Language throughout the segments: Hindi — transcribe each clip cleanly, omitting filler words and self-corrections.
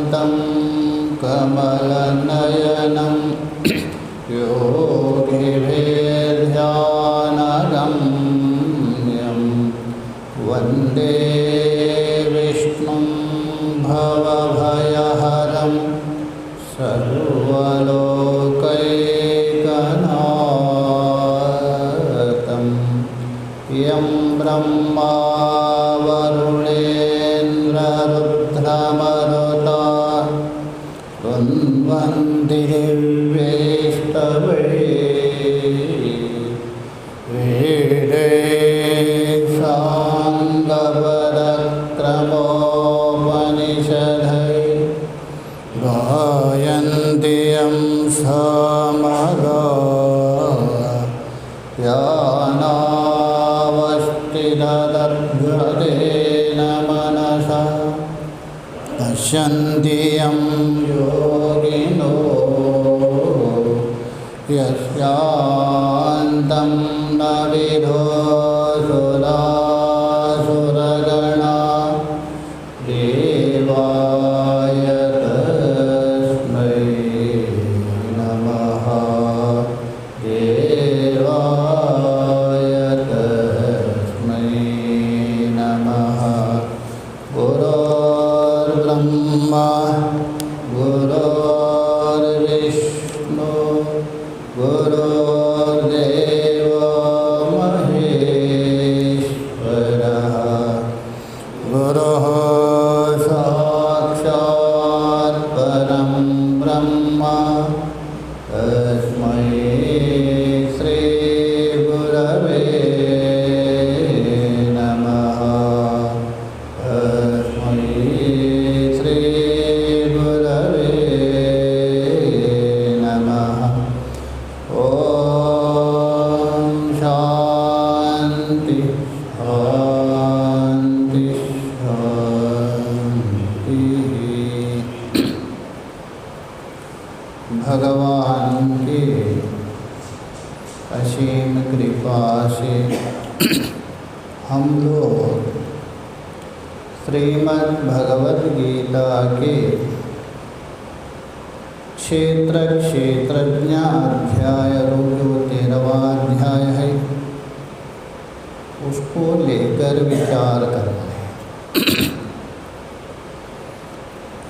शान्तं कमलनयनं योगिभिर्ध्यानगम्यं वन्दे विष्णुं भवभयहरं सर्वलोकैकनाथं यं ब्रह्मा वरुणेन्द्ररुद्रमरुता कुर्वन्ति दिव्यैस्तवैः वेदैः साङ्गपदक्रमोपनिषदैः गायन्ति यं सामगाः यानावस्थितदर्भतेन मनसा पश्यन्ति यं योगिनो यस्यान्तं न विदुषुरासुरगणा देवाय तस्मै नमः देवाय तस्मै नमः गुरुर्ब्रह्मा गुरुर्विष्णु गुरुर्देवो महेश्वरः गुरुः साक्षात् परं ब्रह्म तस्मै श्रीगुरवे नमः तस्मै श्रीगुरवे नमः ॐ शान्ति शान्ति शान्तिः। भगवान की असीम कृपा से हम लोग श्रीमद् भगवद गीता के क्षेत्र क्षेत्रज्ञ अध्याय जो 13वां अध्याय है उसको लेकर विचार करना है।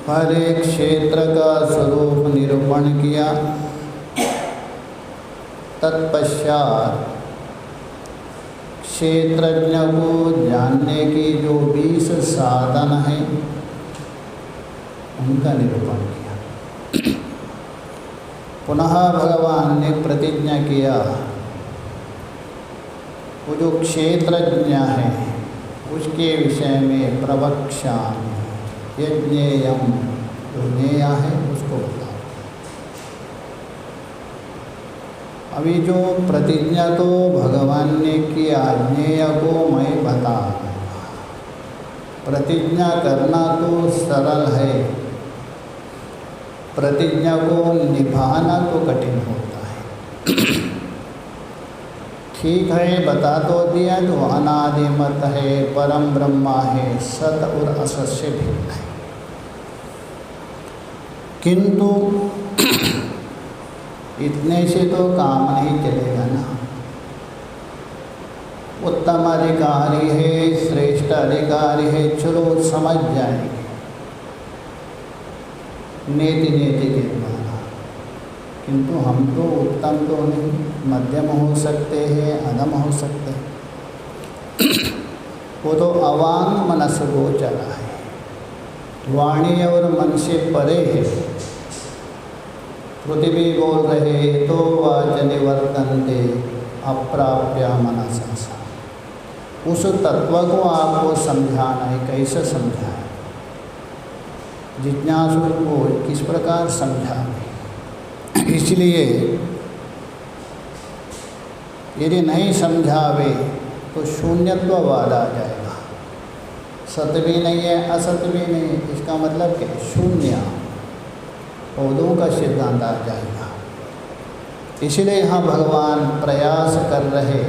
हर एक क्षेत्र का स्वरूप निरूपण किया, तत्पश्चात क्षेत्रज्ञ को जानने की जो 20 साधन हैं उनका निरूपण किया। पुनः भगवान ने प्रतिज्ञा किया वो जो क्षेत्रज्ञ है उसके विषय में प्रवक्ष्यामि यज्ञेयम, जो ज्ञेय है उसको बताओ। अभी जो प्रतिज्ञा तो भगवान ने किया, ज्ञेय को मैं बता दूंगा। प्रतिज्ञा करना तो सरल है, प्रतिज्ञा को निभाना तो कठिन होता है। ठीक है, बता तो दिया, तो अनादिमत है, परम ब्रह्मा है, सत और असत से भिन्न है। किंतु इतने से तो काम नहीं चलेगा ना। उत्तम अधिकारी है, श्रेष्ठ अधिकारी है, चलो समझ जाएंगे नेति नेति के द्वारा। किंतु हम तो उत्तम तो नहीं, मध्यम हो सकते हैं, अधम हो सकते हैं। वो तो अवांग मनस गोचरा है, वाणी और मन से परे है। पृथ्वी बोल रहे तो वाच निवर्तन्ते अप्राप्य मनसा। उस तत्व को आपको समझाना है। कैसे समझाए? जिज्ञासु को किस प्रकार समझाए? इसलिए यदि नहीं समझावे तो शून्यत्ववाद आ जाएगा। सत्य भी नहीं है, असत्य भी नहीं है, इसका मतलब क्या? शून्य पौधों का सिद्धांत आ जाएगा। इसलिए यहाँ भगवान प्रयास कर रहे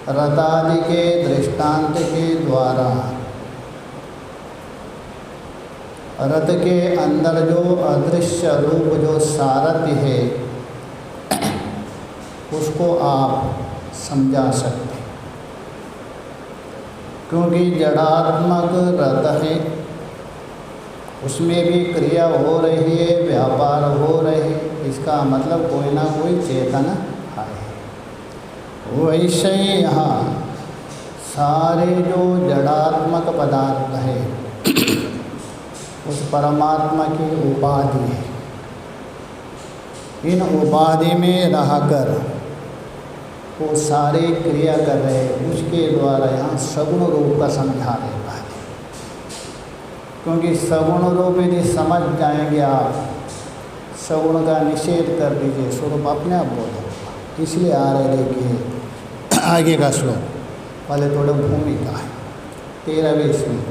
रतादि के दृष्टांत के द्वारा रथ के अंदर जो अदृश्य रूप जो सारथी है उसको आप समझा सकते हैं, क्योंकि जड़ात्मक रथ है, उसमें भी क्रिया हो रही है, व्यापार हो रहे हैं, इसका मतलब कोई ना कोई चेतन है। वैसे ही यहाँ सारे जो जड़ात्मक पदार्थ है उस परमात्मा की उपाधि है। इन उपाधि में रहकर वो सारे क्रिया कर रहे हैं, उसके द्वारा यहाँ सगुण रूप का समझा देता है। क्योंकि सगुण रूप यदि समझ जाएंगे आप, सगुण का निषेध कर दीजिए, स्वरूप अपने आप बोलो। इसलिए आ रहे देखिए आगे का श्लोक, पहले थोड़ा भूमिका है 13वें श्लोक।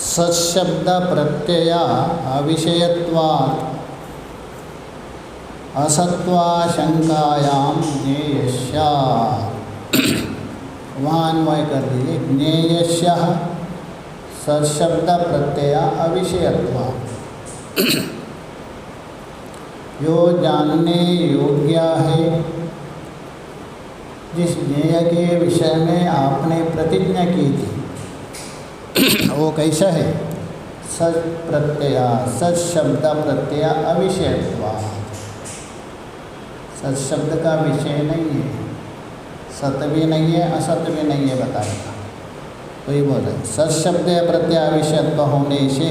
सत्शब्द प्रत्यया अविषयत्वात् असत्वाशंकायाम ज्ञेयस्या, वहाँ अन्वय कर दीजिए। ज्ञेयस्या सत्शब्द प्रत्यया अविषयत्वात्, जो जानने योग्य है, जिस ज्ञेय के विषय में आपने प्रतिज्ञा की थी वो कैसा है? सच प्रत्यय, सच शब्द प्रत्यय अविषयत्वात्, सच शब्द का विषय नहीं है, सत्य भी नहीं है, असत्य भी नहीं है बताएगा। तो ये बोल रहे सच शब्द प्रत्यय अविषयत्व होने से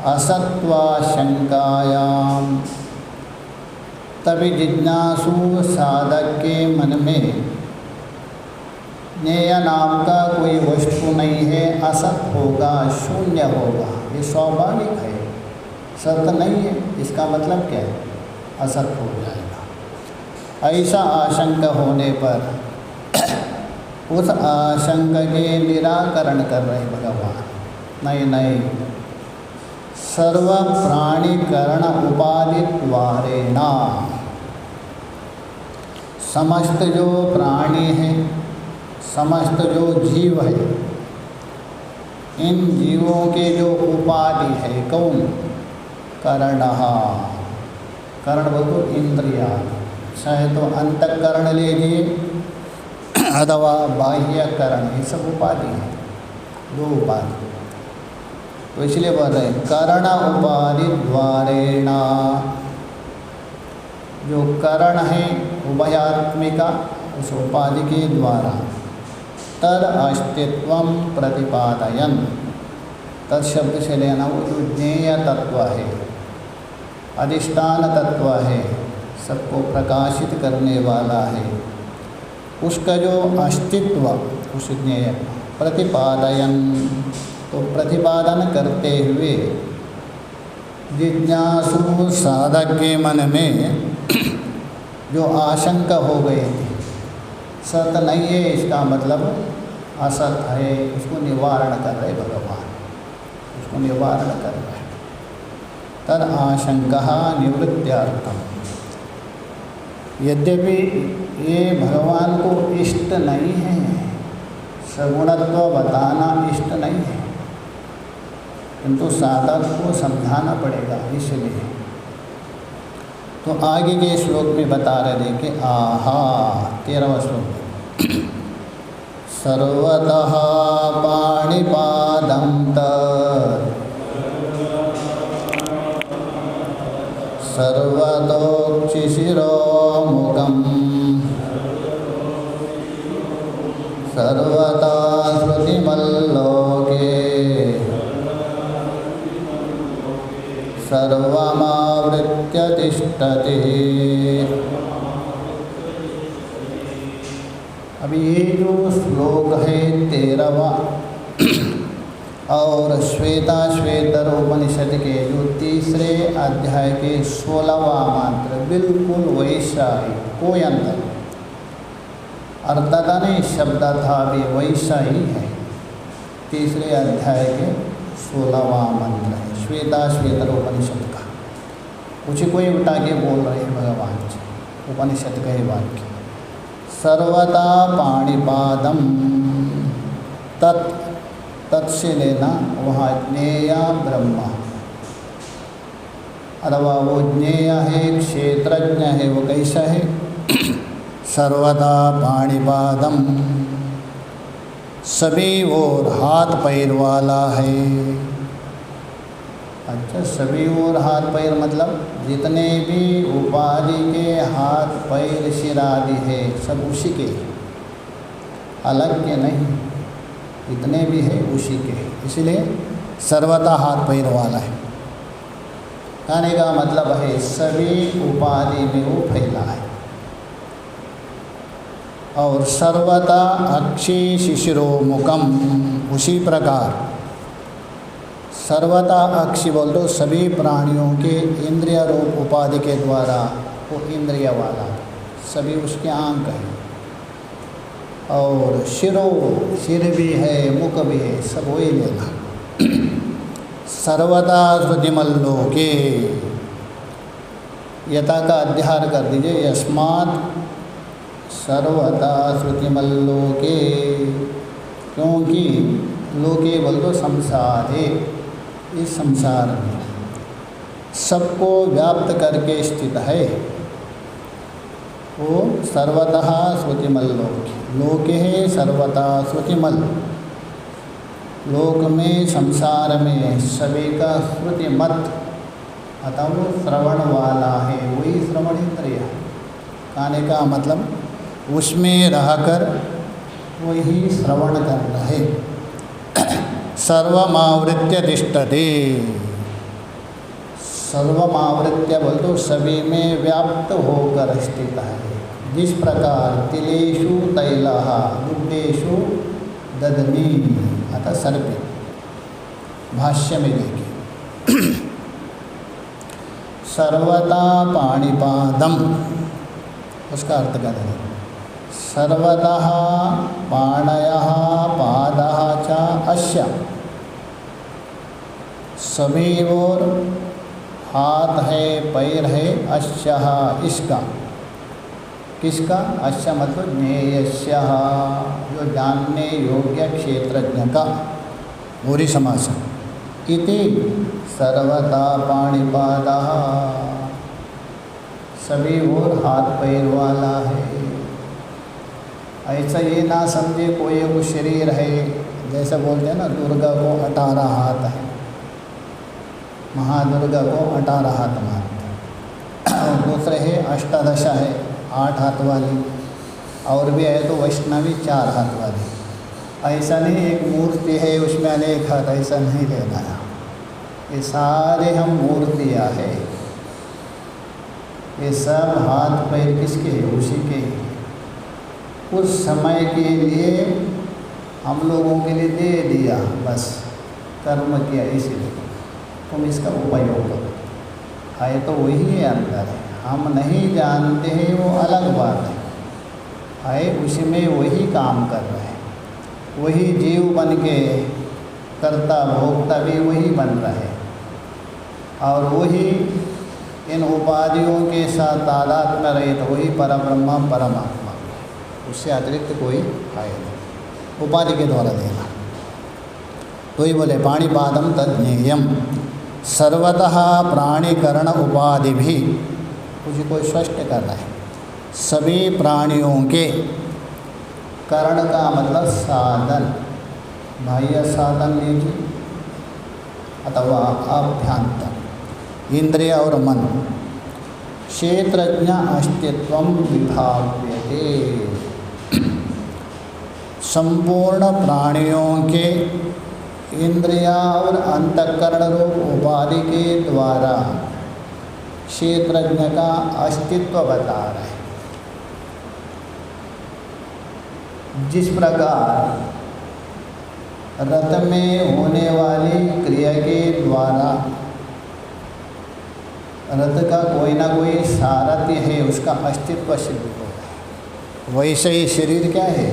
असत्वाशंकायाम, तभी जिज्ञासु साधक के मन में ज्ञेय नाम का कोई वस्तु नहीं है, असत होगा, शून्य होगा, ये स्वाभाविक है। सत्य नहीं है, इसका मतलब क्या है? असत हो जाएगा। ऐसा आशंका होने पर उस आशंका के निराकरण कर रहे भगवान। नहीं नहीं, सर्व प्राणीकरण उपाधि द्वारेणा, समस्त जो प्राणी हैं, समस्त जो जीव है, इन जीवों के जो उपाधि है कौन? करणः, करण बोलो इंद्रिया, चाहे तो अंतःकरण लीजिए अथवा बाह्यकरण, ये सब उपाधि है, दो उपाधि। तो इसलिए बोल रहे करण उपाधि द्वारेणा, जो करण है उभयात्मिका, उस उपाधि के द्वारा तद अस्तित्वं प्रतिपादयन्, तद शब्द से लेना वो जो ज्ञेय तत्व है, अधिष्ठान तत्व है, सबको प्रकाशित करने वाला है, उसका जो अस्तित्व उस ज्ञेय प्रतिपादयन्, तो प्रतिपादन करते हुए जिज्ञासु साधक के मन में जो आशंका हो गई थी, सत्य नहीं है, इसका मतलब असत है, उसको निवारण कर रहे भगवान, उसको निवारण कर रहे। तद आशंका निवृत्त्यर्थम, यद्यपि ये भगवान को इष्ट नहीं है, सगुणत्व बताना इष्ट नहीं है, किंतु साधक को समझाना पड़ेगा। इसलिए तो आगे के श्लोक में बता रहे थे कि आहा 13वां श्लोक, सर्वतः पाणिपादं तत् सर्वतोक्षिशिरोमुखं सर्वथा श्रुतिमल्लोके सर्वमावृत्य तिष्ठति। अभी ये जो श्लोक है 13वां और श्वेताश्वेतर उपनिषद के जो तीसरे अध्याय के 16वां मंत्र बिल्कुल वैसा ही, कोई अंतर अर्थता नहीं, शब्द था भी वैसा ही है। तीसरे अध्याय के 16वां मंत्र है श्वेताश्वेतर उपनिषद का, उसी को ही उठा के बोल रहे हैं भगवान जी, उपनिषद का ही वाक्य। सर्वता पाणिपादम तत् तत् से लेना वहाँ ज्ञेय ब्रह्म, अथवा वो ज्ञेय है, क्षेत्रज्ञ है, वो कैसा है? सर्वदा पाणिपादम, सभी ओर हाथ पैर वाला है। अच्छा, सभी ओर हाथ पैर मतलब जितने भी उपाधि के हाथ पैर सिर आदि है सब उसी के, अलग के नहीं, जितने भी है उसी के, इसलिए सर्वथा हाथ पैर वाला है। कहने का मतलब है सभी उपाधि में वो फैला है। और सर्वथा अक्षी शिशिरो मुखम, उसी प्रकार सर्वथा अक्षी बोल दो, सभी प्राणियों के इंद्रिय रूप उपाधि के द्वारा वो इंद्रिय वाला, सभी उसके आंक हैं। और शिरो, सिर भी है, मुख भी है, सब वही लेना। सर्वथा श्रुतिमल्लोके, यथा का अध्यार कर दीजिए, यस्मात् सर्वथा श्रुतिमल्लोके, क्योंकि लोके बोल दो संसार है, इस संसार में सबको व्याप्त करके स्थित है वो सर्वतः श्रुतिमल लोक, लोके है सर्वतः श्रुतिमल, लोक में संसार में सभी का श्रुतिमत, अतः वो श्रवण वाला है, वही श्रवण इंद्रिय। कहने का मतलब उसमें रहकर वही श्रवण करना है। सर्वमावृत्य तिष्ठति, सर्वमावृत्य बोल तो सभी में व्याप्त होकर स्थित है। जिस प्रकार तिलेषु तैलः दुग्धेषु दधनी, अतः सर्पित, भाष्य में देखिए। सर्वदा पाणिपादम, उसका अर्थ कर दें, सर्वतः पाणयः पादः च अस्य, सभी ओर हाथ है पैर है, अश्यः इसका, किसका? अश्य मतलब ज्ञेयस्य, जो जानने योग्य क्षेत्रज्ञ का, पूरी समास। इति सर्वथा पाणिपादः, सभी ओर हाथ पैर वाला है। ऐसा ये ना समझे कोई एक शरीर है, जैसे बोलते हैं ना दुर्गा को 18 हाथ है, महादुर्गा को 18 हाथ मानते हैं। और दूसरे है अष्टादशा है, 8 हाथ वाली, और भी है तो वैष्णवी 4 हाथ वाली। ऐसा नहीं एक मूर्ति है उसमें अनेक हाथ, ऐसा नहीं लेना है। ये सारे हम मूर्तियाँ है, ये सब हाथ पैर किसके है? उसी के। उस समय के लिए हम लोगों के लिए दे दिया, बस कर्म किया, इसलिए तुम इसका उपयोग करो। है तो वही है अंदर, हम नहीं जानते हैं वो अलग बात है उसी में वही काम कर रहे हैं, वही जीव बन के कर्ता भोक्ता भी वही बन रहे, और वही इन उपाधियों के साथ तादाद में रहे, तो वही परब्रह्म परमात्मा, उससे अतिरिक्त कोई है नहीं, उपाधि के द्वारा देना। तो ही बोले पाणिपादम तज्ञेयम, सर्वतः प्राणीकरण उपाधि भी, कुछ कोई स्पष्ट करना है, सभी प्राणियों के, करण का मतलब साधन, बाह्य साधन लीजिए अथवा अभ्यंतर, इंद्रिय और मन, क्षेत्रज्ञ अस्तित्व विभाव्यते, संपूर्ण प्राणियों के इंद्रिया और अंतःकरण रूप उपाधि के द्वारा क्षेत्रज्ञ का अस्तित्व बता रहे हैं। जिस प्रकार रथ में होने वाली क्रिया के द्वारा रथ का कोई ना कोई सारथ्य है, उसका अस्तित्व सिद्ध हो रहा है, वैसे ही शरीर क्या है?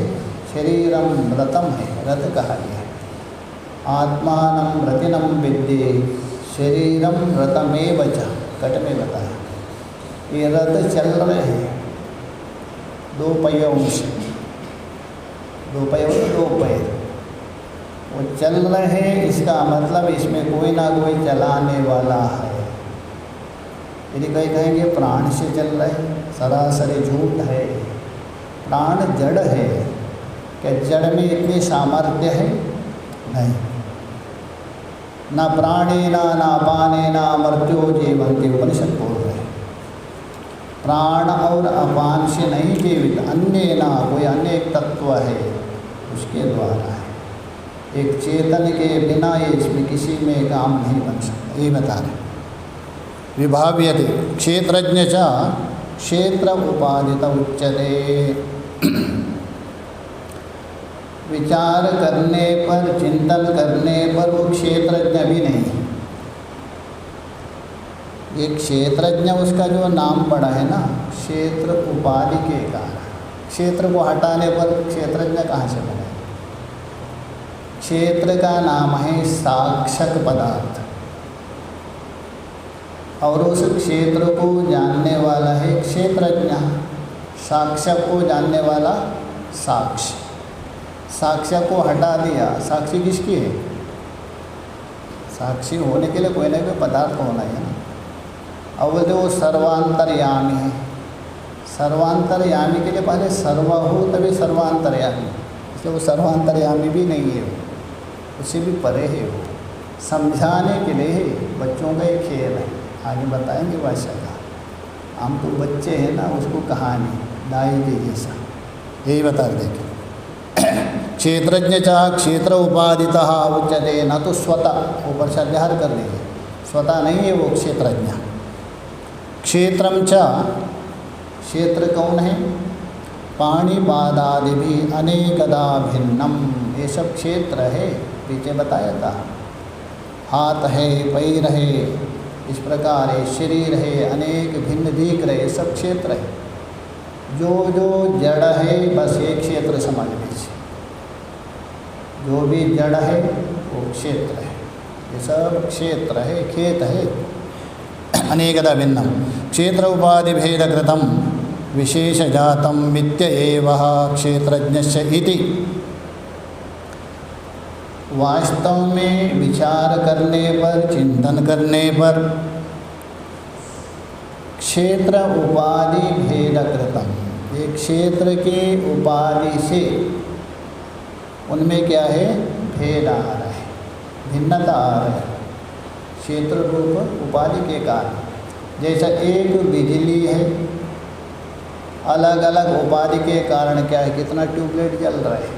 शरीरम रथम है, रथ कहा गया है। आत्मानं रतिनं विद्ये शरीरम रथमेव च, कट में बताया। ये रथ चल रहे हैं दो पहियों से, दो पैर, वो चल रहे, इसका मतलब इसमें कोई ना कोई चलाने वाला है। यदि कहीं कहेंगे प्राण से चल रहे, सरासर झूठ है। प्राण जड़ है। क्या जड़ में इतनी सामर्थ्य है? नहीं। ना प्राणेना ना अपानेना मृत्यो जीवन्ति, उपनिषद बोल रहे हैं। प्राण और अपान से नहीं जीवित, अन्य ना, कोई अन्य एक तत्व है उसके द्वारा है। एक चेतन के बिना ये इसमें किसी में काम नहीं बन सकता, ये बता रहे। विभाव्यते क्षेत्रज्ञ च क्षेत्र उपादित उच्यते। विचार करने पर, चिंतन करने पर वो क्षेत्रज्ञ भी नहीं। ये क्षेत्रज्ञ उसका जो नाम पड़ा है ना, क्षेत्र उपाधि के कारण। क्षेत्र को हटाने पर क्षेत्रज्ञ कहाँ से बने? क्षेत्र का नाम है साक्षक पदार्थ, और उस क्षेत्र को जानने वाला है क्षेत्रज्ञ। साक्षक को जानने वाला साक्षी। साक्ष्य को हटा दिया, साक्षी किसकी है? साक्षी होने के लिए कोई ना कोई पदार्थ होना है ना। अब बोलते वो सर्वांतर्यामी है। सर्वांतर्यामी के लिए पहले सर्व हो तभी सर्वांतर्यामी, इसलिए वो सर्वांतर्यामी भी नहीं है, उससे भी परे है। वो समझाने के लिए है, बच्चों का एक खेल है, आगे बताएंगे भाषा का। हम तो बच्चे हैं ना, उसको कहानी दाई के जैसा यही बता देंगे। क्षेत्रज्ञ च क्षेत्र उपादितः उच्यते, न तो स्वतः, ऊपर से अध्यार कर लीजिए, स्वतः नहीं है वो क्षेत्रज्ञ। क्षेत्रम च, क्षेत्र कौन है? पाणिपादादि भी अनेकदा भिन्नम, ये सब क्षेत्र है। पीछे बताया था, हाथ है, पैर है, इस प्रकार है, शरीर है, अनेक भिन्न दिख रहे, सब क्षेत्र है। जो जो जड़ है बस एक क्षेत्र समझ लीजिए। जो भी जड़ है वो क्षेत्र है, ये सब क्षेत्र है, खेत है। अनेकदा भिन्नम क्षेत्र उपाधि भेद कृतम विशेष जातम मित्य एवः क्षेत्रज्ञस्य इति। वास्तव में विचार करने पर, चिंतन करने पर क्षेत्र उपाधि भेद कृतम, ये क्षेत्र के उपाधि से उनमें क्या है? भेद आ रहा है, भिन्नता आ रहा है, क्षेत्र रूप उपाधि के कारण। जैसा एक बिजली है, अलग अलग उपाधि के कारण क्या है, कितना ट्यूबलाइट जल रहा है,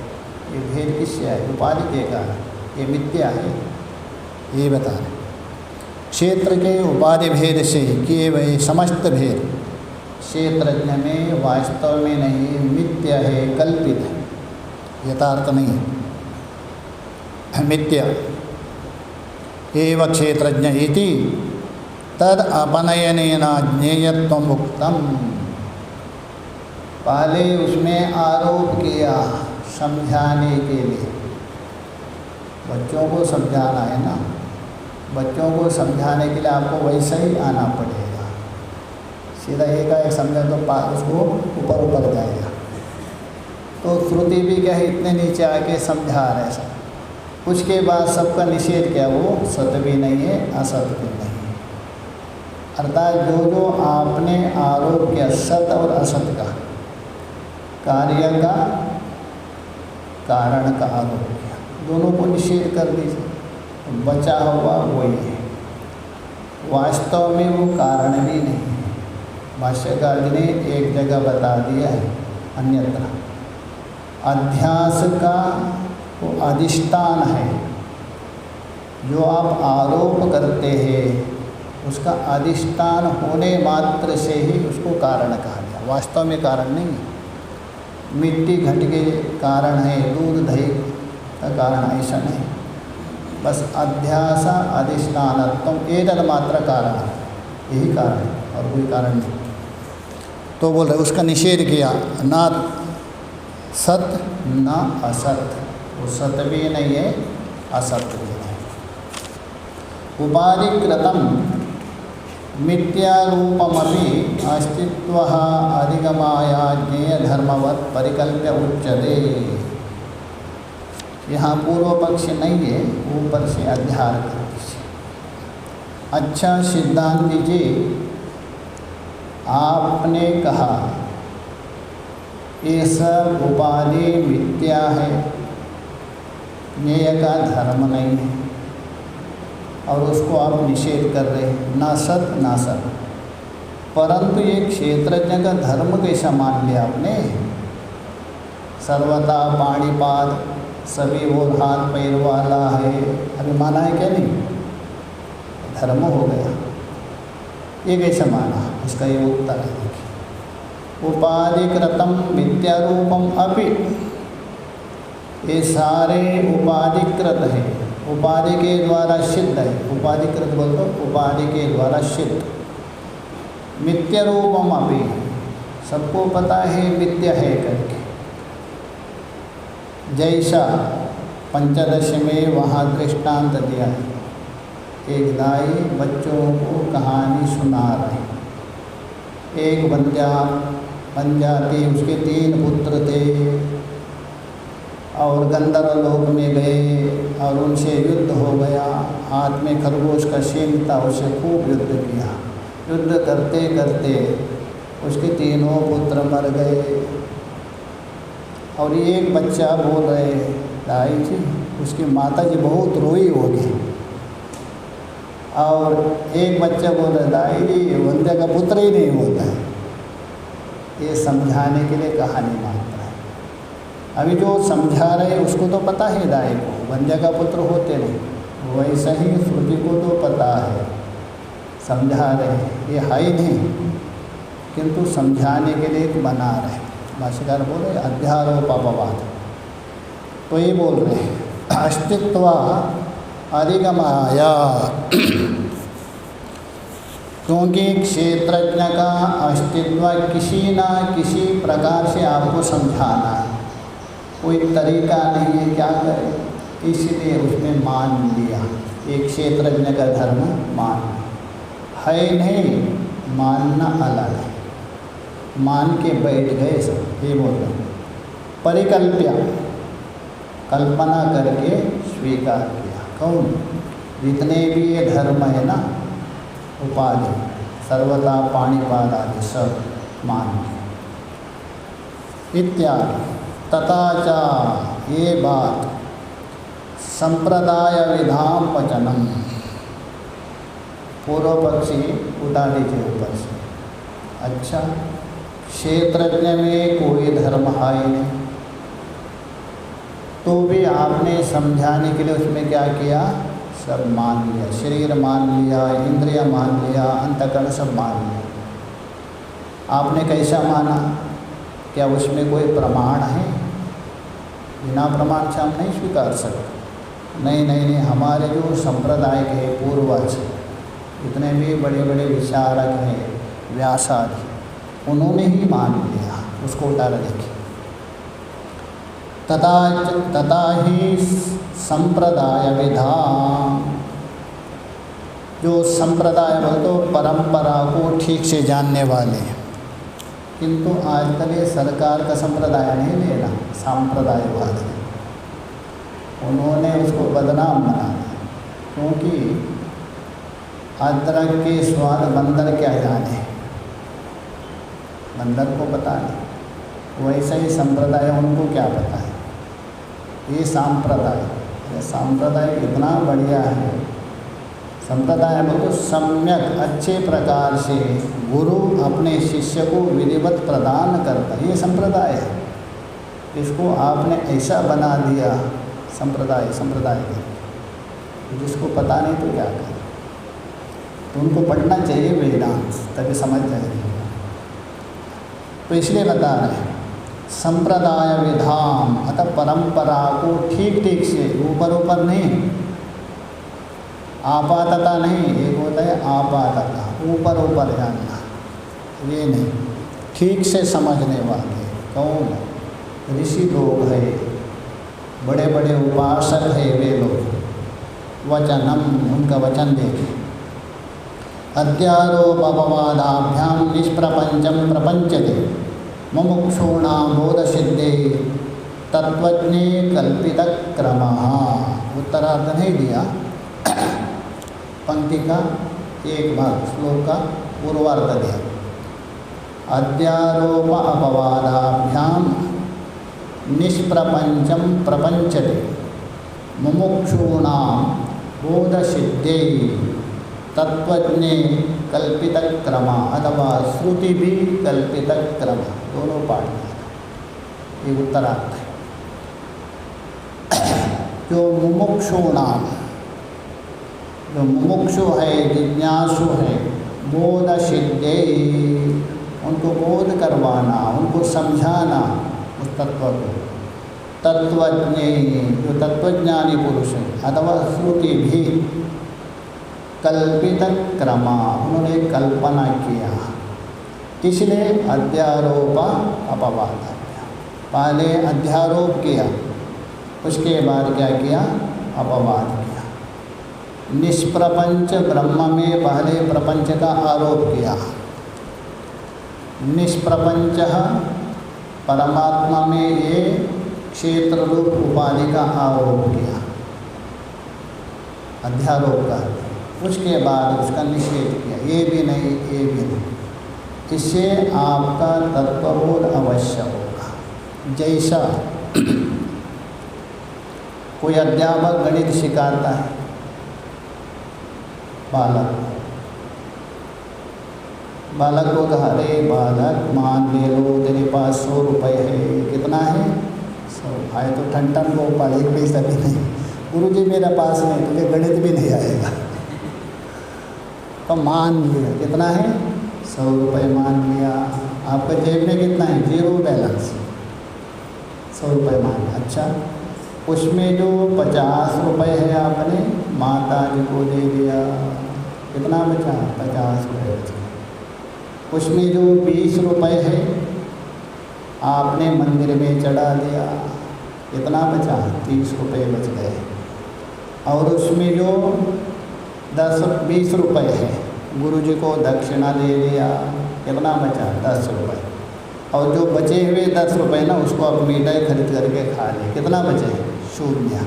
ये भेद किससे है? उपाधि के कारण, ये मिथ्या है, ये बता रहे। क्षेत्र के उपाधि भेद से किए हुए समस्त भेद क्षेत्रज्ञ में वास्तव में नहीं, मिथ्या है, कल्पित है, यथार्थ नहीं है, मिथ्या। एव क्षेत्रज्ञ इति तद अपनयनेन ज्ञेयत्वम् उक्तम। पहले उसमें आरोप किया समझाने के लिए, बच्चों को समझाना है ना, बच्चों को समझाने के लिए आपको वैसा ही आना पड़ेगा। सीधा एक समझा तो उसको ऊपर ऊपर जाएगा। तो श्रुति भी क्या है, इतने नीचे आके समझा रहे सब। उसके बाद सबका निषेध किया, वो सत्य भी नहीं है, असत्य भी नहीं है। अर्थात जो जो आपने आरोप किया सत्य और असत्य का, कार्य का, कारण का आरोप किया, दोनों को निषेध कर दीजिए, बचा हुआ वही है। वास्तव में वो कारण भी नहीं है। भाष्यकार जी ने एक जगह बता दिया है, अन्यत्र अध्यास का वो अधिष्ठान है। जो आप आरोप करते हैं उसका अधिष्ठान होने मात्र से ही उसको कारण कहा गया, वास्तव में कारण नहीं है। मिट्टी घट के कारण है, दूध दही का कारण ऐसा नहीं, बस अध्यास अधिष्ठानत्वम एतद मात्र कारण, यही कारण है और कोई कारण नहीं। तो बोल रहे उसका निषेध किया, ना सत्य ना असत्य, वो सत्य भी नहीं है, असत्य भी नहीं। उपाधिकृतम मिथ्यारूपमपि अस्तित्वः अधिगमाया ज्ञेय धर्मवत् परिकल्प्य उच्यते। यहाँ पूर्व पक्ष नहीं है, ऊपर से अध्यार कर दीजिए। अच्छा सिद्धांत जी, आपने कहा ये सब उपाधि मिथ्या है, ज्ञेय का धर्म नहीं है, और उसको आप निषेध कर रहे हैं, ना सत ना सत। परंतु ये क्षेत्रज्ञ का धर्म कैसा मान लिया आपने? सर्वथा पाणिपाद, सभी वो हाथ पैर वाला है, अभी माना है क्या? नहीं, धर्म हो गया। ये कैसे माना? इसका ये उत्तर है, देखिए। उपाधिकृतम विद्यारूपम अपि, ये सारे उपाधिकृत है, उपाधि के द्वारा सिद्ध है। उपाधिकृत बोल तो उपाधि के द्वारा सिद्ध। मिथ्या रूपम अपि, सबको पता है मिथ्या है करके। जैसा पंचदश में वहाँ दृष्टांत दिया है, एक दाई बच्चों को कहानी सुना रहे। एक बंजा थी, उसके 3 पुत्र थे, और गंधर्व लोक में गए और उनसे युद्ध हो गया। हाथ में खरगोश का सींग था, उससे खूब युद्ध किया। युद्ध करते करते उसके 3 पुत्र मर गए। और एक बच्चा बोल रहे, दाई जी, उसकी माता जी बहुत रोई होगी। और एक बच्चा बोल रहा, दाई जी, बंदे का पुत्र ही नहीं होता है। ये समझाने के लिए कहानी मानता है। अभी जो समझा रहे उसको तो पता है दाई को, बंदे का पुत्र होते नहीं। वैसा ही श्रुति को तो पता है, समझा रहे, ये है ही नहीं, किंतु समझाने के लिए बना रहे। भाष्यकार बोले अध्यारोपवाद। तो ये बोल रहे अस्तित्व अधिगमाया, क्योंकि क्षेत्रज्ञ का अस्तित्व किसी न किसी प्रकार से आपको समझाना है, कोई तरीका नहीं है, क्या करें, इसलिए उसमें मान लिया। एक क्षेत्रज्ञ का धर्म मान है नहीं, मानना अलग है, मान के बैठ गए सब। ये बोल रहे हैं परिकल्प्य, कल्पना करके स्वीकार किया। कौन? जितने भी ये धर्म है ना, उपाधि, सर्वथा पाणिपाद आदि सब मान लिया इत्यादि। तथा च ये बात संप्रदाय विधाम वचनम, पूर्व पक्षी उठा लीजिए ऊपर से। अच्छा, क्षेत्रज्ञ में कोई धर्म है नहीं, तो भी आपने समझाने के लिए उसमें क्या किया? सब मान लिया। शरीर मान लिया, इंद्रिय मान लिया, अंतःकरण सब मान लिया। आपने कैसा माना? क्या उसमें कोई प्रमाण है? बिना प्रमाण से हम नहीं स्वीकार सकते। नहीं नहीं नहीं, हमारे जो संप्रदाय के पूर्वज, इतने भी बड़े बड़े विचारक हैं, व्यास आदि, उन्होंने ही मान लिया। उसको उतारा देखिए। तथा ही संप्रदाय विधान, जो संप्रदाय बोल तो परंपरा को ठीक से जानने वाले हैं, किंतु आजकल ये सरकार का संप्रदाय नहीं लेना, सांप्रदायवाद है, उन्होंने उसको बदनाम बना दिया। क्योंकि अदरक के स्वाद बंदर क्या जाने, बंदर को पता नहीं, वैसा ही संप्रदाय उनको क्या पता है। ये सांप्रदाय इतना बढ़िया है। संप्रदाय में तो सम्यक अच्छे प्रकार से गुरु अपने शिष्य को विधिवत प्रदान करता है, ये संप्रदाय है। इसको आपने ऐसा बना दिया संप्रदाय के, जिसको पता नहीं तो क्या करें। तो उनको पढ़ना चाहिए वेदांत, तभी समझ जाएगी। तो इसलिए बता रहे हैं संप्रदाय विधान, अतः परंपरा को ठीक ठीक से, ऊपर ऊपर नहीं, आपातता नहीं, एक होता है आपातता, ऊपर ऊपर जानना, ये नहीं, ठीक से समझने वाले कौन? ऋषि लोग है, बड़े बड़े उपासक है वे लोग। वचनम, उनका वचन देखें। अध्यारोपवादाभ्याम निष्प्रपंचम प्रपंचते मुमुक्षूणां बोध सिद्धे तत्वज्ञे कल्पित क्रमः, उत्तरार्ध नहीं दिया, पंक्ति का एक भाग श्लोक का पूर्वार्ध दिया। अध्यारोप अपवादाभ्याम निष्प्रपंचम प्रपंचते मुमुक्षूणां बोधसिद्धे तत्वज्ञे कल्पित क्रम अथवा श्रुति भी कल्पित क्रम, दोनों पाठ में ये उत्तरार्थ है। जो मुमुक्षूणाम, जो मुमुक्षु है, जिज्ञासु है, बोध सिद्धे, उनको बोध करवाना, उनको समझाना उस तत्व को, तत्वज्ञे, जो तत्वज्ञानी पुरुष है, अथवा श्रुति भी कल्पित क्रम, उन्होंने कल्पना किया, इसलिए अध्यारोप अपवाद, पहले अध्यारोप किया, उसके बाद क्या किया, अपवाद किया। निष्प्रपंच ब्रह्म में पहले प्रपंच का आरोप किया, निष्प्रपंच परमात्मा में ये क्षेत्र रूप उपाधि का आरोप किया, अध्यारोप का। उसके बाद उसका निषेध किया, ये भी नहीं, ये भी नहीं। इससे आपका तत्वबोध अवश्य होगा। जैसा कोई अध्यापक गणित सिखाता है बालक को कहा, अरे बालक मान ले लो तेरे पास 100 रुपये है, कितना है 100, आए तो ठन को पाले, एक पैसा भी नहीं, गुरुजी मेरा पास नहीं, तुझे गणित भी नहीं आएगा। तो मान लिया, कितना है 100 रुपये मान लिया, आपका जेब में कितना है, 0 बैलेंस, 100 रुपये मान लिया। अच्छा, उसमें जो 50 रुपये है आपने माता जी को दे दिया, कितना बचा, 50 रुपये बचा। उसमें जो 20 रुपये है आपने मंदिर में चढ़ा दिया, कितना बचा, 30 रुपये बच गए। और उसमें जो 20 रुपये है गुरुजी को दक्षिणा दे दिया, कितना बचा, 10 रुपये। और जो बचे हुए 10 रुपये ना, उसको आप मिठाई खरीद करके खा लिए, कितना बचे, 0।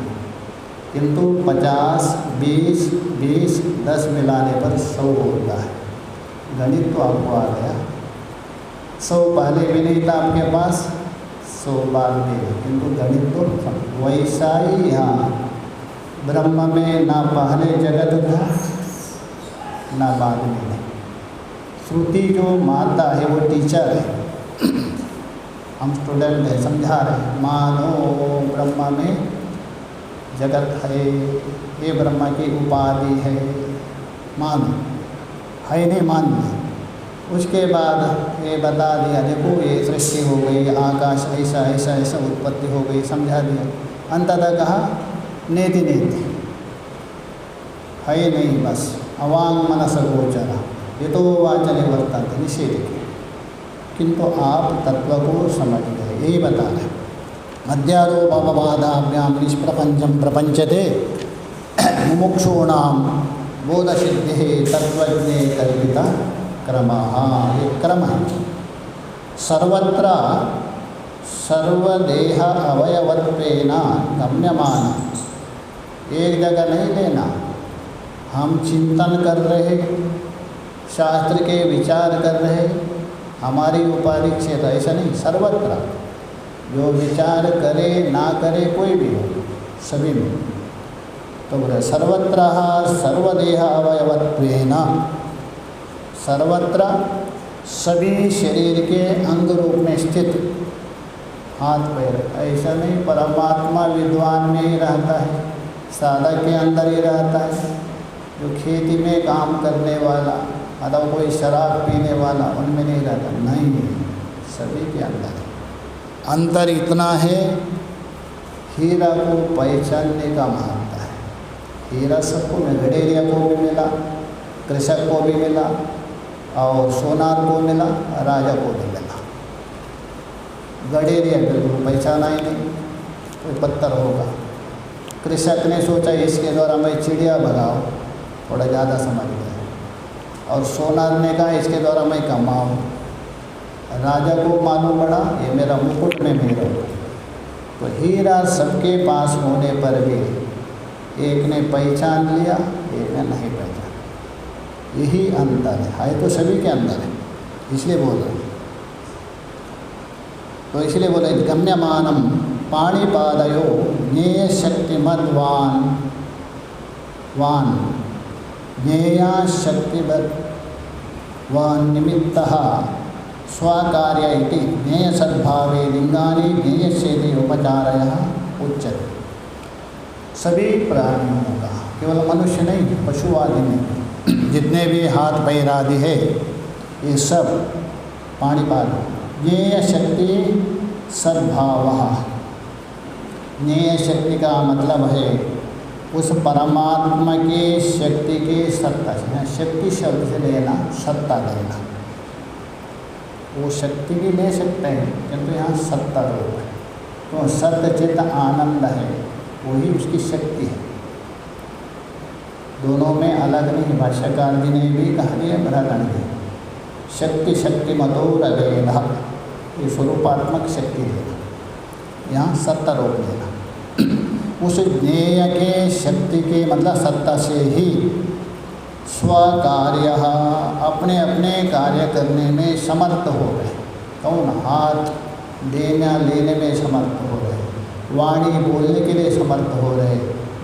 किंतु 50, 20, 10 मिलाने पर 100 होता है। गणित तो आपको आ गया, 100 पहले भी नहीं था आपके पास, 100 बाद में, किंतु गणित तो वैसा ही यहाँ ब्रह्म में ना पहले जगत था ना बाद में नहीं। श्रुति जो माता है वो टीचर है, हम स्टूडेंट हैं, समझा रहे हैं। मानो ब्रह्म में जगत है, ये ब्रह्मा की उपाधि है, मानो है नहीं, मान ली। उसके बाद ये बता दिया, देखो ये सृष्टि हो गई, आकाश ऐसा ऐसा ऐसा उत्पत्ति हो गई, समझा दिया। अंततः कहा नेति नेति, है नहीं, बस अवांग मनस गोचर, ये तो वाचन वर्तन्ते, निषेध किया। किंतु आप तत्व को समझ गए, यही बता रहे। अध्यारोप अपवादाभ्याम निष्प्रपंचम प्रपंचते मुमुक्षूणां बोधसिद्धि तत्वज्ञे कल्पिता क्रम, ये क्रम है। सर्वत्र सर्वदेह अवयवत्वेन गम्यमान, एक जगह नहीं लेना। हम चिंतन कर रहे, शास्त्र के विचार कर रहे, हमारी उपाधि क्षेत्र, ऐसा नहीं, सर्वत्र जो विचार करे ना करे कोई भी हो, सभी में। तो बोले सर्वत्र सर्वदेह अवयवत्वेन, सर्वत्र सभी शरीर के अंग रूप में स्थित, हाथ पैर, ऐसा नहीं परमात्मा विद्वान में ही रहता है, साधक के अंदर ही रहता है। जो खेती में काम करने वाला अथवा कोई शराब पीने वाला उनमें नहीं रहता, नहीं, सभी के अंदर है। अंतर इतना है, हीरा को पहचानने का महत्व है। हीरा सबको मिला, गडेरिया को भी मिला, कृषक को भी मिला, और सोनार को मिला, राजा को भी मिला। गडेरिया बिल्कुल पहचाना ही नहीं, कोई पत्थर होगा। कृषक ने सोचा इसके द्वारा मैं चिड़िया भगाऊँ, थोड़ा ज़्यादा समझ गया। और सोनार ने कहा इसके द्वारा मैं कमाऊँ। राजा को मालूम पड़ा ये मेरा मुकुट में मेरा, तो हीरा सबके पास होने पर भी एक ने पहचान लिया, एक ने नहीं पहचाना। यही अंतर है तो सभी के अंदर है, इसलिए बोल रहे। तो इसलिए बोले गम्यमानम पाणिपादयो ज्ञेय शक्तिमद्वान वान ज्ञेया शक्तिवद्वान निमित्तः स्वकार्य इति ज्ञेय सद्भावे लिंगानि ज्ञेयस्येति उपचारयः उच्यते। सभी प्राणियों का, केवल मनुष्य नहीं, पशु आदि नहीं, जितने भी हाथ पैर आदि है ये सब पाणिपाद। ज्ञेय शक्ति सद्भावः, ज्ञेय शक्ति का मतलब है उस परमात्मा की शक्ति के सत्ता से, शक्ति शब्द से लेना सत्ता लेना। वो शक्ति भी ले सकते हैं किंतु यहाँ सत्ता रूप है, तो सत्यचित आनंद है, वही उसकी शक्ति है। दोनों में अलग नहीं। भाष्यकार जी ने भी कहा दिया बृहदारण्यक में, शक्ति शक्तिमतो रवेदा, ये स्वरूपात्मक शक्ति देना, यहाँ सत्ता रोक देना। उस ज्ञेय के शक्ति के मतलब सत्ता से ही स्वकार्य, अपने अपने कार्य करने में समर्थ हो गए। कौन? हाथ देना लेने में समर्थ हो रहे, वाणी बोलने के लिए समर्थ हो रहे,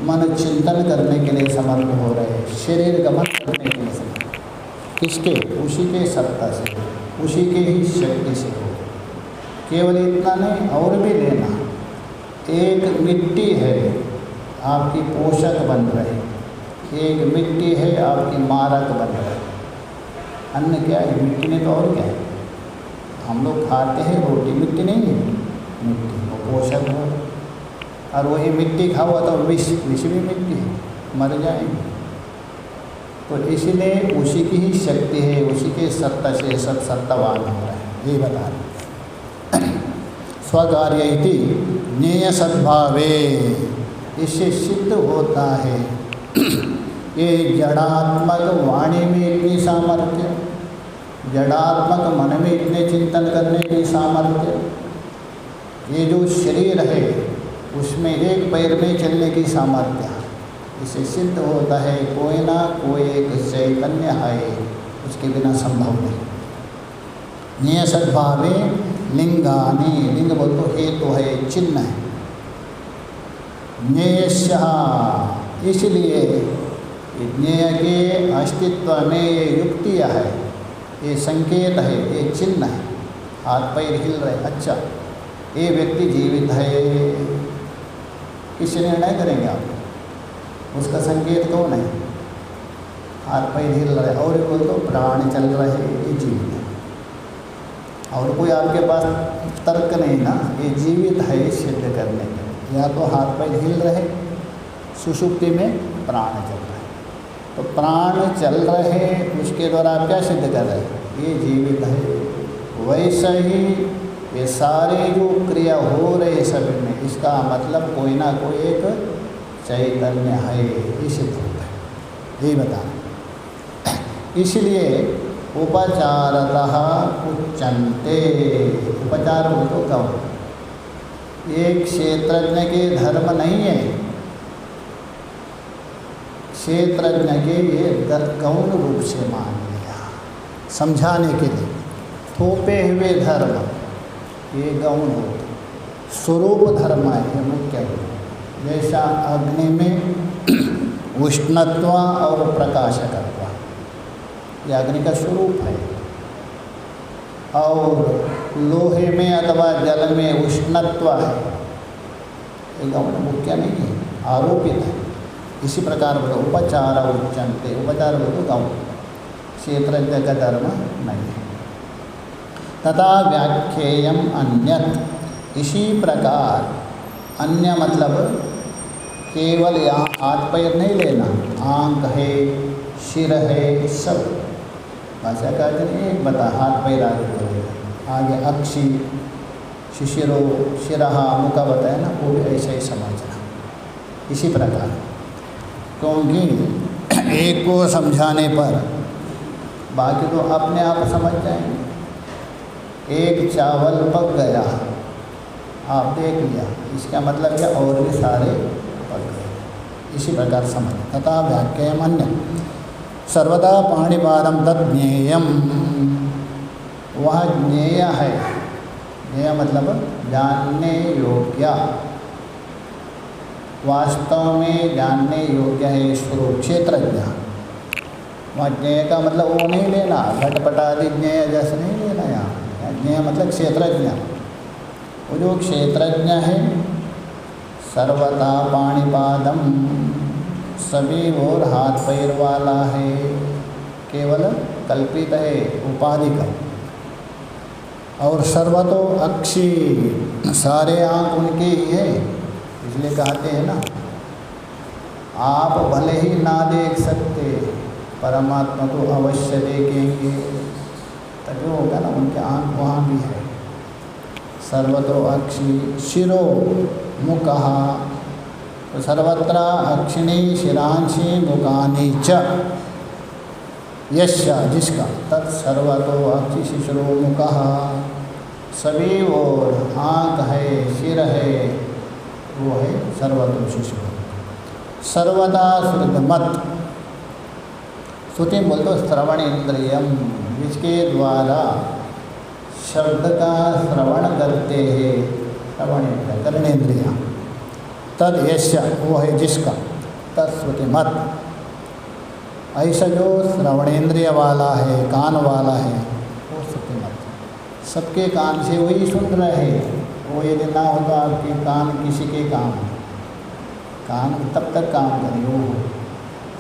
मन चिंतन करने के लिए समर्थ हो रहे, शरीर गमन करने के लिए समर्थ। किसके? उसी के सत्ता से, उसी के ही शक्ति से हो। केवल इतना नहीं, और भी लेना। एक मिट्टी है आपकी पोषक बन रही, एक मिट्टी है आपकी मारक बन रही। अन्न क्या है? मिट्टी नहीं तो और क्या है? हम लोग खाते हैं रोटी, मिट्टी नहीं है, मिट्टी वो पोषक हो। और वही मिट्टी खाओ तो विष भी मिट्टी है, मर जाएंगे। तो इसलिए उसी की ही शक्ति है, उसी के सत्ता से सब सत्तावान हो रहा है, ये बता रहे। स्वकार्य इति ज्ञेय सद्भावे, इससे सिद्ध होता है ये जड़ात्मक वाणी में इतनी सामर्थ्य, जड़ात्मक मन में इतने चिंतन करने की सामर्थ्य, ये जो शरीर है उसमें एक पैर में चलने की सामर्थ्य, इससे सिद्ध होता है कोई ना कोई एक चैतन्य है, उसके बिना संभव नहीं। ज्ञेय सद्भावे लिंगानि, लिंग बोल तो हेतु है, चिन्ह है। ज्ञेयस्यः, इसलिए ज्ञेय के अस्तित्व में ये युक्तियाँ है, ये संकेत है, ये चिन्ह है। हाथ पैर हिल रहे, अच्छा ये व्यक्ति जीवित है, किसी निर्णय करेंगे आप? उसका संकेत कौन है? हाथ पैर हिल रहे, और बोल तो प्राण चल रहे, ये जीवित है। और कोई आपके पास तर्क नहीं ना, ये जीवित है सिद्ध करने के लिए। या तो हाथ पैर हिल रहे, सुषुप्ति में प्राण चल रहे, तो प्राण चल रहे, उसके द्वारा आप क्या सिद्ध कर रहे हैं? ये जीवित है। वैसे ही ये सारे जो क्रिया हो रहे सभी में, इसका मतलब कोई ना कोई एक चैतन्य है, ये सिद्ध होता है, यही बता रहे। इसलिए उपचारतः उच्यन्ते, उपचार हो तो कहो, एक क्षेत्रज्ञ के धर्म नहीं है, क्षेत्रज्ञ के ये गौण रूप से मान लिया समझाने के लिए। थोपे हुए धर्म ये गौण हो, स्वरूप धर्म है ये मुख्य रूप। जैसा अग्नि में उष्णत्व और प्रकाशकत्व, ये अग्नि का स्वरूप है। और लोहे में अथवा जल में उष्णत्व है, ये गौण मुख्य नहीं है, आरोपित है। इसी प्रकार बोलो उपचार उच्यन्ते, उपचार बोलो गौण, क्षेत्रज्ञ का धर्म नहीं है। तथा व्याख्येयम अन्यत्, इसी प्रकार अन्य मतलब केवल यहाँ हाथ पैर नहीं लेना, आंख है, सिर है, सब भाषा का एक बता, हाथ पैर आगे करेगा, आगे अक्षि, शिशिरो, शिरहा, मुका बताया ना, वो भी ऐसा ही समझना। इसी प्रकार क्योंकि एक को समझाने पर बाकी तो अपने आप समझ जाएंगे। एक चावल पक गया, आप देख लिया, इसका मतलब क्या और भी सारे पद गए। इसी प्रकार समझ। तथा व्याख्यामन्य सर्वदा पाणिपादम तत् ज्ञेयम, वह ज्ञेय है। ज्ञेय मतलब जानने योग्य, वास्तव में जानने योग्य है स्वरूप क्षेत्रज्ञ। वहाँ ज्ञेय का मतलब वो नहीं लेना घटपटादि ज्ञेय जैसे नहीं लेना। यहाँ ज्ञेय मतलब क्षेत्रज्ञ। वो जो क्षेत्रज्ञ है सर्वदा पाणिपादम, सभी और हाथ पैर वाला है, केवल कल्पित है उपाधि का। और सर्वतो अक्षी, सारे आँख उनके ही है, इसलिए कहते हैं ना आप भले ही ना देख सकते परमात्मा को अवश्य देखेंगे, तभी होगा ना, उनके आँख वहाँ भी है। सर्वतो अक्षी शिरो मुखः, तो सर्वत्र अक्षिणी शिरांशी मुखानि च यस्य, जिसका तत्सर्वतो अक्षि शिशिरो मुखः, सभी और आँख है सिर है, वो है सर्वतो शिशिरो। सर्वदा श्रुतमत, श्रुति बोल तो श्रवण इंद्रियम, जिसके द्वारा शब्द का श्रवण करते हैं, श्रवण कर्णेन्द्रिय। तद यस्य, वो है जिसका, तत्श्रुतिमत, ऐसा जो श्रवणेन्द्रिय वाला है, कान वाला है, वो श्रुतिमत। सबके कान से वही सुन रहे हैं। वो यदि ना हो तो आपके कान किसी के काम, कान तब तक काम करें। वो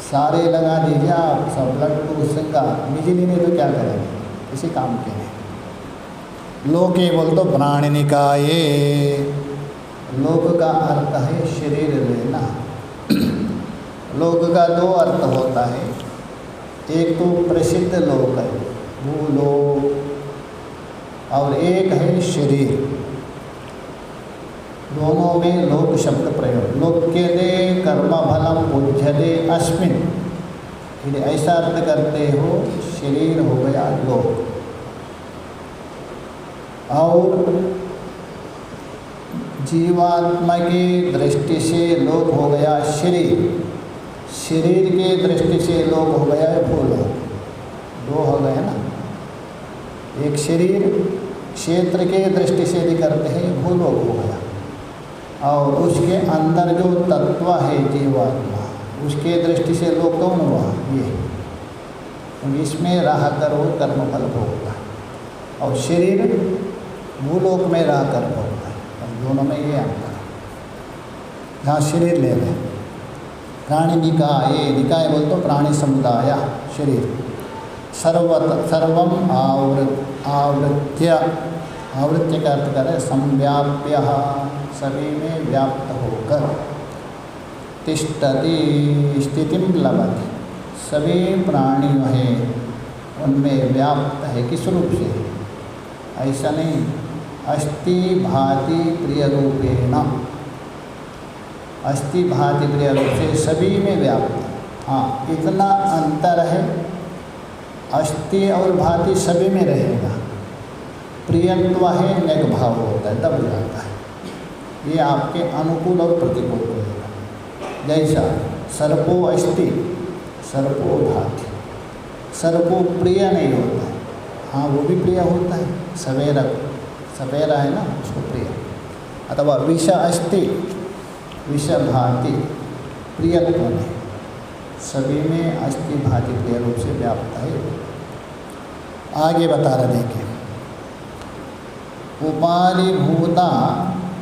सारे लगा दीजिए आप, सब लट्टू सिंगा, बिजली नहीं तो क्या करेंगे, किसी काम के नहीं। लोके बोल तो प्राणी निकाये, लोक का अर्थ है शरीर लेना। लोक का दो अर्थ होता है, एक तो प्रसिद्ध लोक है भूलोक, और एक है शरीर। दोनों में लोक शब्द प्रयोग। लोक्यते कर्म फलम पूज्यते अस्मिन्, यदि ऐसा अर्थ करते हो शरीर हो गया लोक, और जीवात्मा की दृष्टि से लोक हो गया शरीर, शरीर की दृष्टि से लोक हो गया भूलोक। दो हो गए ना, एक शरीर क्षेत्र के दृष्टि से भी करते हैं भूलोक हो गया, और उसके अंदर जो तत्व है जीवात्मा, उसके दृष्टि से लोक कौन हुआ, ये। तो इसमें रह कर वो कर्मफल भोगता है, और शरीर भूलोक में रह कर भोगता है। और दोनों में ये अंतर है। जहाँ शरीर ले लें, प्राणी निकाय, निकाय बोल तो प्राणी समुदाय, शरीर। सर्वम आवृत्य, आवृत्य का अर्थ करें संव्याप्य, सभी में व्याप्त होकर। तिष्ठति स्थितिम लभते, सभी प्राणी हैं उनमें व्याप्त है। किस रूप से, ऐसा नहीं अस्ति भाति प्रिय रूपेण, अस्ति भाति प्रिय रूप से सभी में व्याप्त है। हाँ, इतना अंतर है, अस्ति और भाति सभी में रहेगा, प्रियत्व है नेक भाव होता है, दब जाता है। ये आपके अनुकूल और प्रतिकूल रहेगा। जैसा सर्पो अस्ति, सर्पो भाति, सर्पो प्रिय नहीं होता है, हाँ वो भी प्रिय होता है, सवेरा, सवेरा है ना उसको प्रिय। अथवा विष अस्ति, विष भाति, प्रियत्व नहीं, सभी में अस्ति भाति प्रिय रूप से व्याप्त है। आगे बता रहे देखिए, उपाधिभूता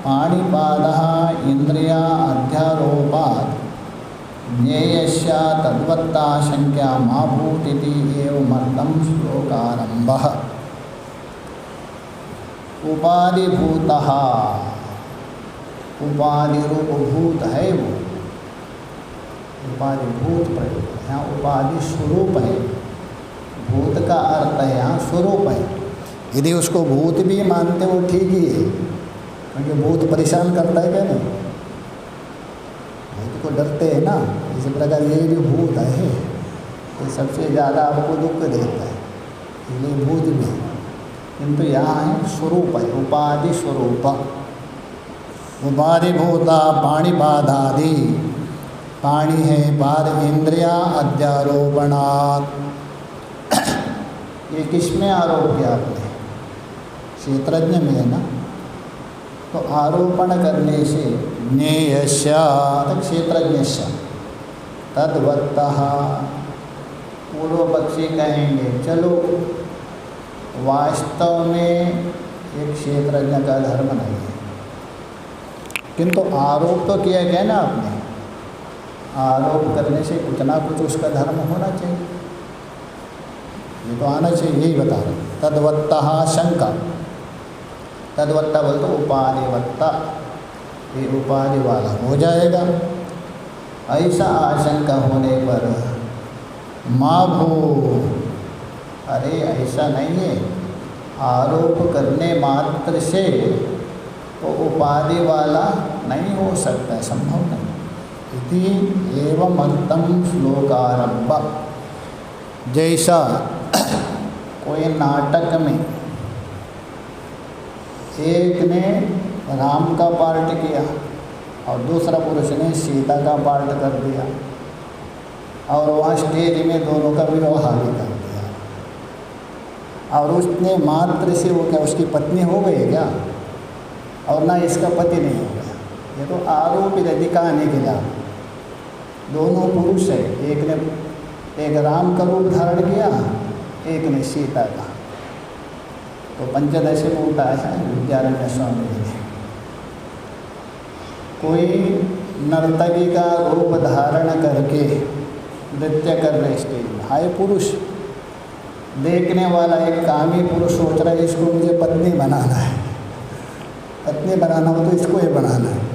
पाणिपादः इंद्रिया अध्यारोपात् ज्ञेयस्य तद्वत्ता शंक्या मा भूतिति एवमर्थं श्लोकारम्भः। उपाधिभूतः, उपाधि रूप भूत है वो, उपाधिभूत प्रयोग है। यहाँ उपाधि स्वरूप है, भूत का अर्थ है यहाँ स्वरूप है। यदि उसको भूत भी मानते हो ठीक ही है, क्योंकि भूत परेशान करता है क्या नहीं, भूत को डरते हैं ना, इसी प्रकार ये भी भूत है, ये सबसे ज़्यादा आपको दुख देता है, इसलिए भूत भी। किंतु यहाँ है स्वरूप है, उपाधि स्वरूप, उपाधिभूता पाणिपादादि, पाणि है पाद इंद्रिया अध्यारोपणात्। ये किस में आरोप किया आपने? क्षेत्रज्ञ में है ना। तो आरोपण करने से ज्ञेयस्य क्षेत्रज्ञस्य तद्वत्तः, पूर्व पक्षी कहेंगे चलो वास्तव में एक क्षेत्रज्ञ का धर्म नहीं है, किंतु आरोप तो किया गया ना आपने। आरोप करने से कुछ ना कुछ उसका धर्म होना चाहिए, ये तो आना चाहिए, यही बता रहे। तद्वत्तः शंका, तद्वत्ता बोलते उपाधिवत्ता, ये उपाधि वाला हो जाएगा। ऐसा आशंका होने पर माँ भू, अरे ऐसा नहीं है, आरोप करने मात्र से तो उपाधि वाला नहीं हो सकता है, संभव नहीं। इति एवं अंतम श्लोकारंभ, जैसा कोई नाटक में एक ने राम का पार्ट किया और दूसरा पुरुष ने सीता का पार्ट कर दिया, और वहाँ स्टेज में दोनों का विवाह भी कर दिया, और उसने मात्र से वो क्या उसकी पत्नी हो गई क्या? और ना इसका पति नहीं हो गया। ये तो आरोपित है दिखाने के लिए। दोनों पुरुष है, एक राम का रूप धारण किया, एक ने सीता का। तो पंचदशी में उठाया है विद्यारण्य स्वामी ने। कोई नर्तकी का रूप धारण करके नृत्य कर रहे स्टेज में, हाय पुरुष, देखने वाला एक कामी पुरुष सोच रहा है इसको मुझे पत्नी बनाना है, पत्नी बनाना हो तो इसको ही बनाना है।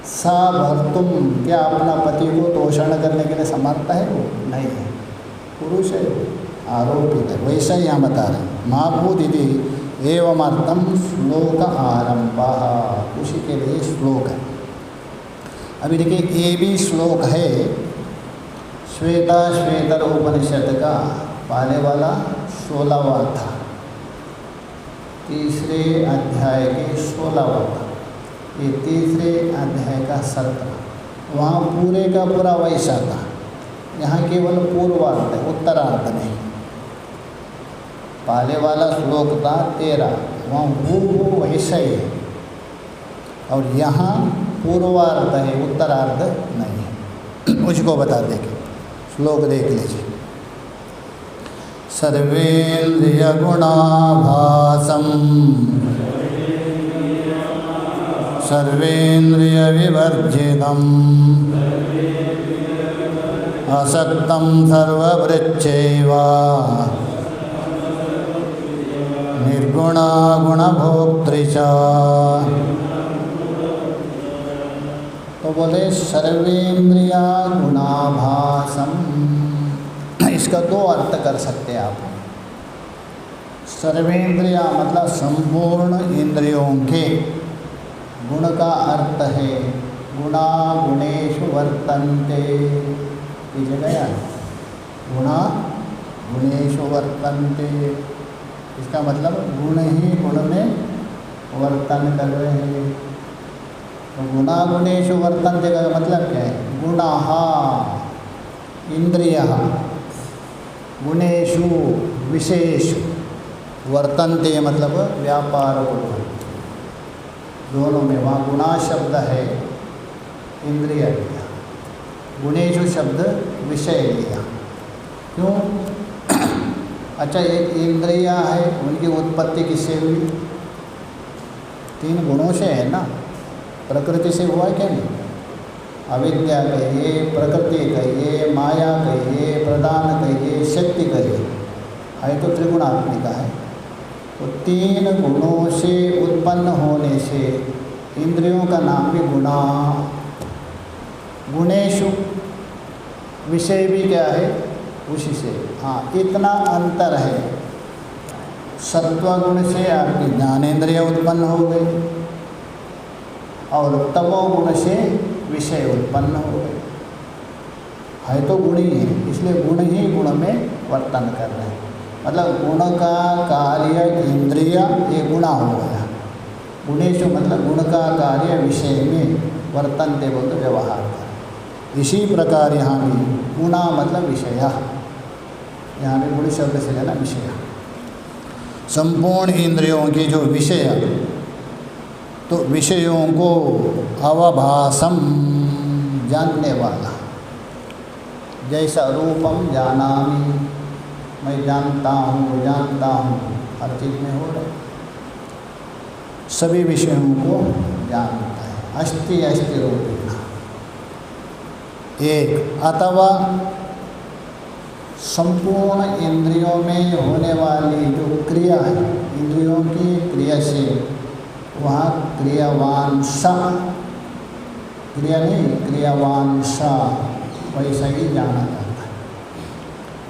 सा भर्तुम, क्या अपना पति को तोषण करने के लिए समर्थ है? वो नहीं है, पुरुष है, आरोपित है। वैसा ही यहाँ बता रहे माँ भूत यदि एवमर्थम श्लोक आरंभ, उसी के लिए श्लोक है। अभी देखिए ये भी श्लोक है श्वेता श्वेतर उपनिषद का, पहले वाला 16वां था, तीसरे अध्याय के 16वां था, ये तीसरे अध्याय का 17। वहाँ पूरे का पूरा वैसा था, यहाँ केवल पूर्वार्ध है, उत्तरार्ध नहीं। पहले वाला श्लोक था 13, वहाँ वो वैसा ही है, और यहाँ पूर्वार्ध है, उत्तरार्ध नहीं है। मुझको बता देंगे, श्लोक देख लीजिए। सर्वेन्द्रिय गुणाभासम सर्वेन्द्रिय विवर्जितम असक्तम सर्ववृच्छैव निर्गुणा गुणभोक्तृ च। तो बोले सर्वेन्द्रिया गुणाभासम, इसका दो अर्थ कर सकते हैं आप। सर्वेन्द्रिया मतलब संपूर्ण इंद्रियों के, गुण का अर्थ है गुणा गुणेषु वर्तन्ते, पीछे गया गुणा गुणेषु वर्तन्ते, इसका मतलब गुण ही गुण में वर्तन कर रहे हैं। तो गुणा गुणेषु वर्तन्ते का मतलब क्या है? गुणाः इंद्रियः गुणेषु विशेषु वर्तन्ते मतलब व्यापार को, दोनों में। वहाँ गुणा शब्द है इंद्रिय लिया, गुणेषु शब्द विषय लिया। क्यों? अच्छा, एक इंद्रिया है, उनकी उत्पत्ति किससे हुई? 3 गुणों से है ना, प्रकृति से हुआ क्या नहीं? अविद्या कहिए, प्रकृति कहिए, माया कहिए, प्रदान कहिए, शक्ति कहिए, है तो त्रिगुणात्मिका है। तो 3 गुणों से उत्पन्न होने से इंद्रियों का नाम भी गुणा। गुणेषु विषय भी क्या है? उसी से। हाँ, इतना अंतर है। सत्वगुण से आपकी ज्ञानेंद्रिय उत्पन्न हो गई और तमोगुण से विषय उत्पन्न हो गए। है तो गुण ही है, इसलिए गुण ही गुण में वर्तन कर रहे हैं। मतलब गुण का कार्य इंद्रिय, ये गुणा हो गया। गुणेशु मतलब गुण का कार्य विषय में वर्तनते बोल तो व्यवहार कर। इसी प्रकार यहाँ भी गुणा मतलब विषय, यहाँ भी गुण शब्द से लेना विषय। संपूर्ण इंद्रियों के जो विषय, तो विषयों को अवभासम जानने वाला, जैसा रूपम जानामि, मैं जानता हूँ हर चीज़ में हो रहा है, सभी विषयों को जानता है। अस्ति अस्ति रूपेण एक, अथवा संपूर्ण इंद्रियों में होने वाली जो क्रिया है, इंद्रियों की क्रिया से वहाँ क्रियावान सा, क्रिया नहीं क्रियावान सा, वैसा ही जाना जाता है।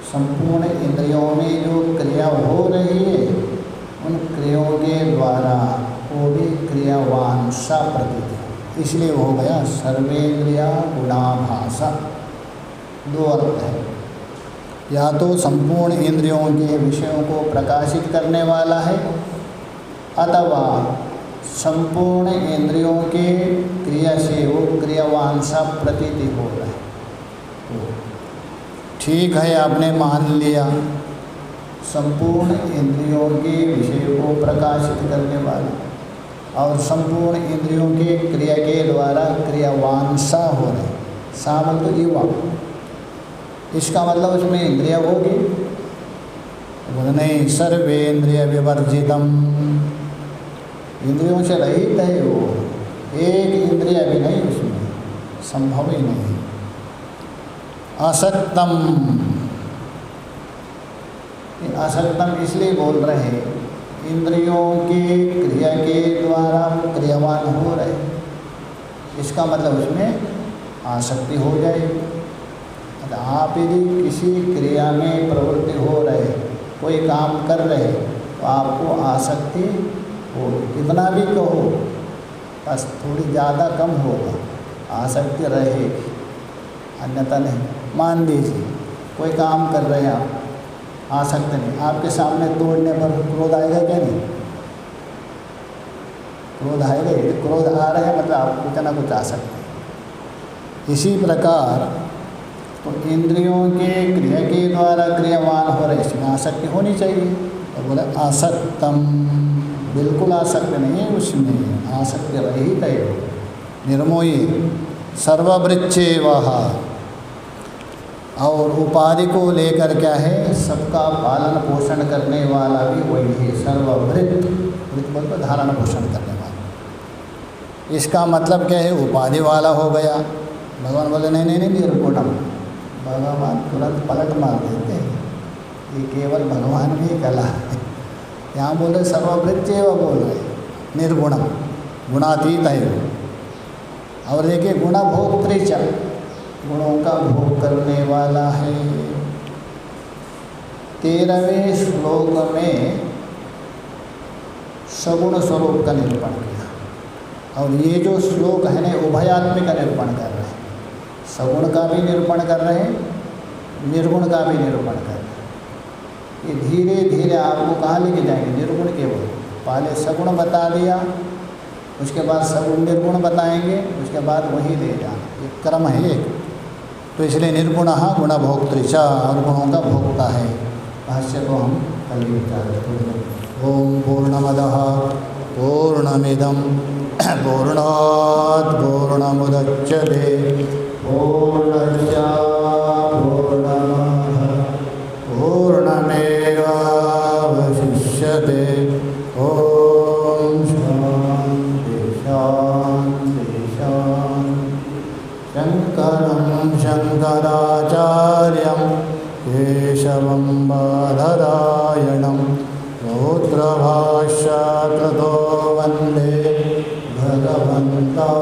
संपूर्ण इंद्रियों में जो क्रिया हो रही है उन क्रियाओं के द्वारा वो भी क्रियावान सा प्रतीत है, इसलिए हो गया सर्वेंद्रिया गुणाभासा। दो अर्थ है, या तो संपूर्ण इंद्रियों के विषयों को प्रकाशित करने वाला है, अथवा संपूर्ण इंद्रियों के क्रिया से वो क्रियावान सा प्रतीति हो रहा है। ठीक है, आपने मान लिया संपूर्ण इंद्रियों के विषय को प्रकाशित करने वाला और संपूर्ण इंद्रियों के क्रिया के द्वारा क्रियावान सा हो रहे, सा मतलब युवा, इसका मतलब उसमें इंद्रिया होगी, बोले नहीं सर्वेंद्रिय विवर्जितम, इंद्रियों से रहित है वो, एक इंद्रिय भी नहीं उसमें, संभव ही नहीं। असक्तम, असक्तम इसलिए बोल रहे हैं इंद्रियों के क्रिया के द्वारा क्रियावान हो रहे, इसका मतलब उसमें आसक्ति हो जाएगी। आप यदि किसी क्रिया में प्रवृत्ति हो रहे, कोई काम कर रहे, तो आपको आसक्ति हो, कितना भी कहो बस थोड़ी ज़्यादा कम होगा, आसक्ति रहेगी, अन्यथा नहीं। मान लीजिए कोई काम कर रहे हैं आप, आसक्ति नहीं, आपके सामने तोड़ने पर क्रोध आएगा क्या? नहीं, क्रोध आएगा ही, क्रोध आ रहा है मतलब आप कुछ ना कुछ आसक्ति। इसी प्रकार तो इंद्रियों के क्रिया के द्वारा क्रियावान हो रहे, इसमें आसक्ति होनी चाहिए। तो बोला आसक्तम, बिल्कुल आसक्ति नहीं है उसमें, आसक्ति रहित है, निर्मोही। सर्ववृक्षे वह, और उपाधि को लेकर क्या है, सबका पालन पोषण करने वाला भी वही है, सर्ववृत, वृत मतलब धारण पोषण करने वाला। इसका मतलब क्या है, उपाधि वाला हो गया। भगवान बोले नहीं नहीं नहीं निर्गुणम, भगवान तुरंत पलट मार देते हैं, ये केवल भगवान भी कला है। यहाँ बोले सर्ववृत्ति व बोल रहे, निर्गुणम, गुणातीत है वो। और देखिए गुणा भोक्तृच, गुणों का भोग करने वाला है। 13वें श्लोक में सगुण स्वरूप का निरूपण किया, और ये जो श्लोक है ना उभयात्मिक का निरूपण कर रहे हैं, सगुण का भी निरूपण कर रहे हैं, निर्गुण का भी निरूपण कर रहे हैं। ये धीरे धीरे आपको कहाँ लेके जाएंगे, निर्गुण केवल, पहले सगुण बता दिया, उसके बाद सगुण निर्गुण बताएंगे, उसके बाद वही ले जाना, ये क्रम है एक। तो इसलिए निर्गुण गुण भोक्तृचा, और गुणों का भोक्ता है। भाष्य को हम कल विचार करेंगे। ओम पूर्णमदः पूर्णमिदं पूर्णात् पूर्णमुदच्यते पूर्णस्य पूर्णमादाय पूर्णमेवावशिष्यते। ओम शांति शांति शांति। शंकरं शंकराचार्यं केशवं बादरायणं सूत्रभाष्यकृतो वन्दे भगवन्तौ